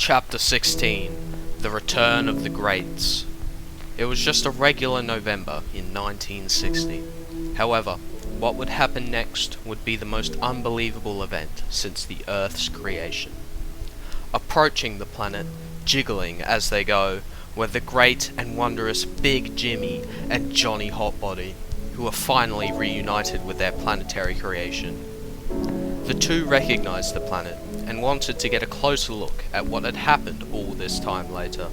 Chapter 16. The Return of the Greats. It was just a regular November in 1960. However, what would happen next would be the most unbelievable event since the Earth's creation. Approaching the planet, jiggling as they go, were the great and wondrous Big Jimmy and Johnny Hotbody, who were finally reunited with their planetary creation. The two recognized the planet and wanted to get a closer look at what had happened all this time later.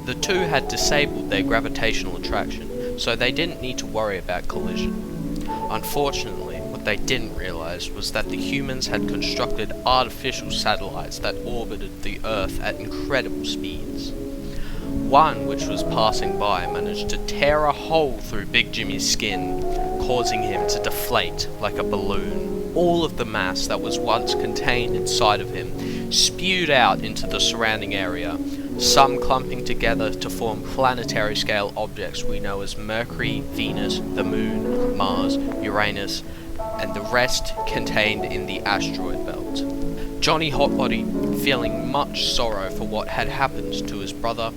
The two had disabled their gravitational attraction, so they didn't need to worry about collision. Unfortunately, what they didn't realize was that the humans had constructed artificial satellites that orbited the Earth at incredible speeds. One which was passing by managed to tear a hole through Big Jimmy's skin, causing him to deflate like a balloon. All of the mass that was once contained inside of him spewed out into the surrounding area, some clumping together to form planetary scale objects we know as Mercury, Venus, the Moon, Mars, Uranus, and the rest contained in the asteroid belt. Johnny Hotbody, feeling much sorrow for what had happened to his brother,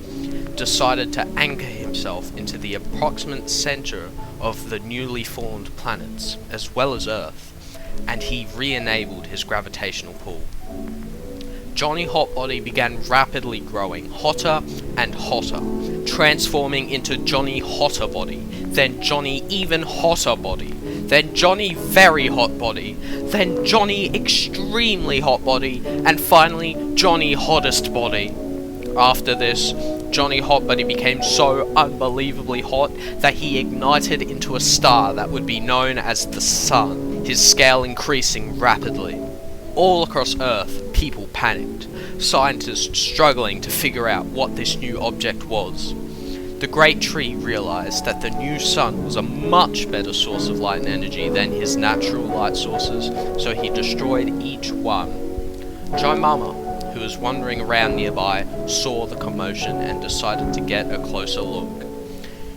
decided to anchor himself into the approximate center of the newly formed planets, as well as Earth, and he re-enabled his gravitational pull. Johnny Hotbody began rapidly growing, hotter and hotter, transforming into Johnny Hotter Body, then Johnny Even Hotter Body, then Johnny Very Hot Body, then Johnny Extremely Hot Body, and finally Johnny Hottest Body. After this, Johnny Hotbody became so unbelievably hot that he ignited into a star that would be known as the Sun, his scale increasing rapidly. All across Earth, people panicked, scientists struggling to figure out what this new object was. The Great Tree realized that the new sun was a much better source of light and energy than his natural light sources, so he destroyed each one. Joe Mama, who was wandering around nearby, saw the commotion and decided to get a closer look.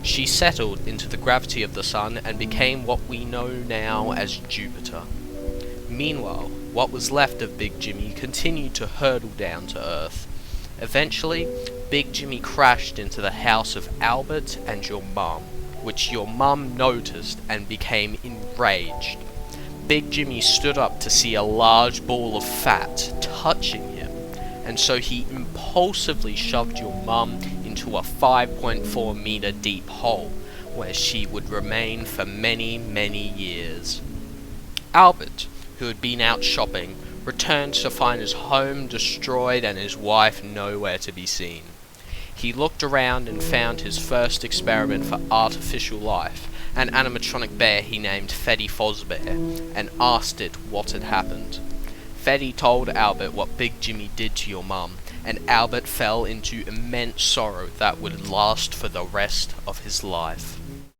She settled into the gravity of the sun and became what we know now as Jupiter. Meanwhile, what was left of Big Jimmy continued to hurtle down to Earth. Eventually, Big Jimmy crashed into the house of Albert and your mum, which your mum noticed and became enraged. Big Jimmy stood up to see a large ball of fat touching him, and so he impulsively shoved your mum into a 5.4 meter deep hole, where she would remain for many, many years. Albert, who had been out shopping, returned to find his home destroyed and his wife nowhere to be seen. He looked around and found his first experiment for artificial life, an animatronic bear he named Feddie Fozzbear, and asked it what had happened. Feddie told Albert what Big Jimmy did to your mum, and Albert fell into immense sorrow that would last for the rest of his life.